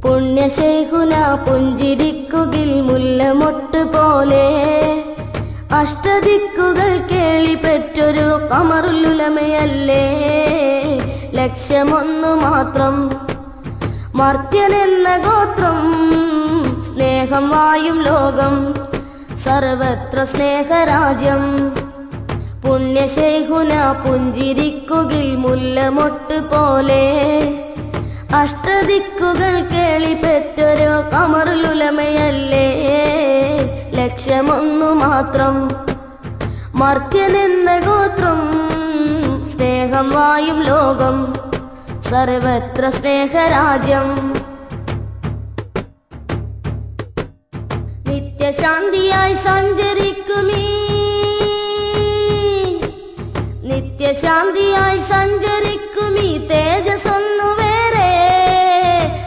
പുണ്യശൈഖുന പുഞ്ചിരിക്കുകിൽ മുല്ലമൊട്ട് പോലെ അഷ്ടദിക്കുകൾ കേളിപ്പെറ്റൊരു ഖമറുലുലമയല്ലേ. ലക്ഷ്യമൊന്നു മാത്രം മർത്യനെന്ന ഗോത്രം, സ്നേഹം വായും ലോകം സർവത്ര സ്നേഹരാജ്യം. പുണ്യശൈഖുന പുഞ്ചിരിക്കുകിൽ മുല്ലമൊട്ട് പോലെ അഷ്ടദിക്കുകൾ കേളിപ്പെറ്റൊരു ഖമറുലുലമയല്ലേ. ലക്ഷ്യമൊന്നു മാത്രം മർത്യനെന്ന ഗോത്രം, സ്നേഹം വായും ലോകം സർവത്ര സ്നേഹരാജ്യം. നിത്യശാന്തിയായി സഞ്ചരിക്കുമീ നിത്യശാന്തിയായി സഞ്ചരിക്കുമീ തേജസ്സൊന്നു വേറെ.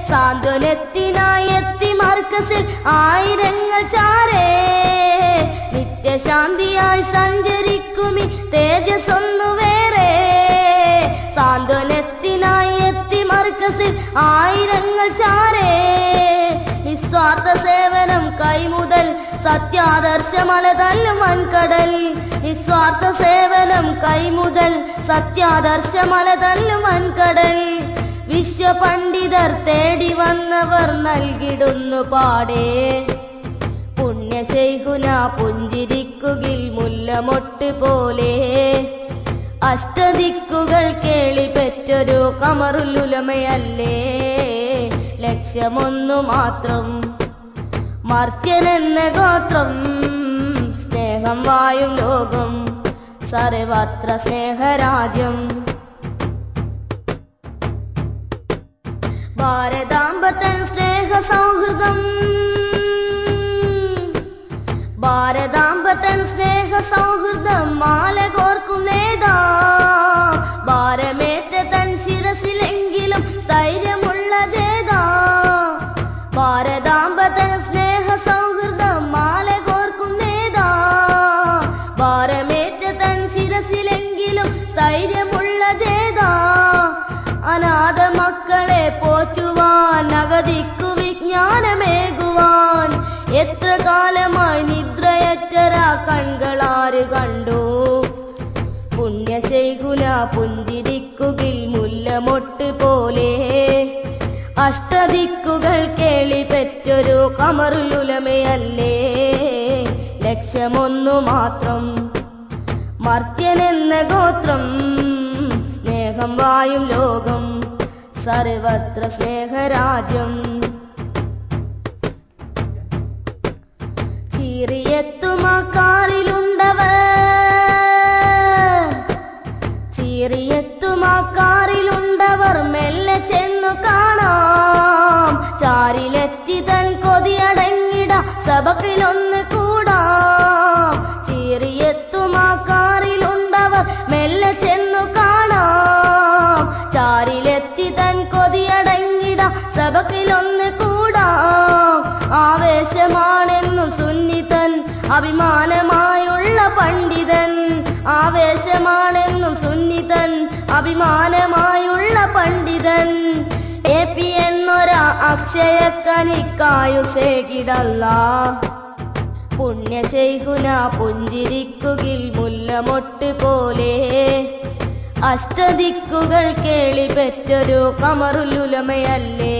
സാന്ത്വനത്തിനായി എത്തി മർക്കസിൽ ആയിരങ്ങൾ ചാരേ. നിത്യശാന്തിയായി സഞ്ചരിക്കുമീ തേജസ്സൊന്നു വേറെ. സാന്ത്വനത്തിനായി എത്തി മർക്കസിൽ ആയിരങ്ങൾ ചാരേ. നിസ്വാർത്ഥ സേവനം കൈമുതൽ സത്യാദർശമല തല്ലും വൻകടൽ. നിസ്വാർത്ഥ സേവനം കൈമുതൽ സത്യാദർശമല തല്ലും വൻകടൽ. വിശ്വപണ്ഡിതർ തേടി വന്നവർ നൽകിടുന്നു പാടേ. പുണ്യശൈഖുന പുഞ്ചിരിക്കുകിൽ മുല്ലമൊട്ട് പോലെ അഷ്ടദിക്കുകൾ കേളിപ്പെറ്റൊരു ഖമറുലുലമയല്ലേ. ലക്ഷ്യമൊന്നു മാത്രം മർത്യനെന്ന ഗോത്രം, സ്നേഹം വായും ലോകം സർവത്ര സ്നേഹരാജ്യം. ഭാരതാംബതൻ സ്നേഹ സൗഹൃദം ഭാരതാംബതൻ സ്നേഹ സൗഹൃദം മാല കോർക്കും നേതാ. ഭാരമേറ്റ തൻ ശിരസിലെങ്കിലും സ്ഥൈര്യമുള്ള ജേതാ. ഭാരതാംബതൻ സ്നേഹ സൗഹൃദം മാല കോർക്കും നേതാ. ഭാരമേറ്റ തൻ ശിരസിലെങ്കിലും സ്ഥൈര്യമുള്ള ജേതാ. അനാഥ മക്കളെ പോറ്റുവാൻ അഗതിക്കു വിജ്ഞാനമേകുവാൻ എത്ര കാലമായി നിദ്രയറ്റരാ കൺകളാര് കണ്ടു. പുണ്യശൈഖുന പുഞ്ചിരിക്കുകിൽ മുല്ലമൊട്ട് പോലെ അഷ്ടദിക്കുകൾ കേളിപ്പെറ്റൊരു ഖമറുലുലമയല്ലേ. ലക്ഷ്യമൊന്നു മാത്രം മർത്യനെന്ന ഗോത്രം, സ്നേഹം വായും ലോകം സർവത്ര സ്നേഹരാജ്യം. ചീറിയെത്തുമാക്കാറിലുണ്ടവർ മെല്ലെ ചെന്നു കാണാം. ചാരിലെത്തി തൻ കൊതിയടങ്ങിട സബക്കിലൊന്ന് കൂടാം. ചീറിയെത്തുമാക്കാറിലുണ്ടവർ മെല്ലെ ചെന്നു കാണാം. ചാരിലെത്തി തൻ കൊതിയടങ്ങിട സബക്കിലൊന്ന് കൂടാം. ആവേശമാണെന്നും സുന്നിതൻ അഭിമാനമായുള്ള പണ്ഡിതൻ. ആവേശമാണെന്നും സുന്നിതൻ അഭിമാനമായുള്ള പണ്ഡിതൻ. AP എന്നൊരാ അക്ഷയക്കനിക്കായുസേകിടല്ലാ. പുണ്യശൈഖുന പുഞ്ചിരിക്കുകിൽ മുല്ലമൊട്ട് പോലെ അഷ്ടദിക്കുകൾ കേളിപ്പെറ്റൊരു ഖമറുലുലമയല്ലേ.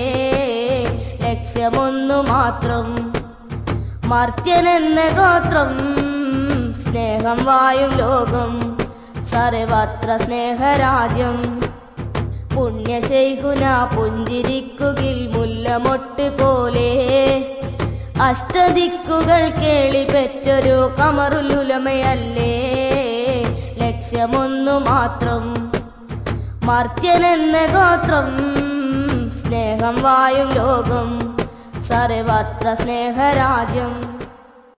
ലക്ഷ്യമൊന്നു മാത്രം മർത്യനെന്ന ഗോത്രം, സ്നേഹം വായും ലോകം സർവത്ര സ്നേഹരാജ്യം. പുണ്യശൈഖുന പുഞ്ചിരിക്കുകിൽ മുല്ലമൊട്ട് പോലെ അഷ്ടദിക്കുകൾ കേളിപ്പെറ്റൊരു ഖമറുലുലമയല്ലേ. ലക്ഷ്യമൊന്നു മാത്രം മർത്യനെന്ന ഗോത്രം, സ്നേഹം വായും ലോകം സർവത്ര സ്നേഹരാജ്യം.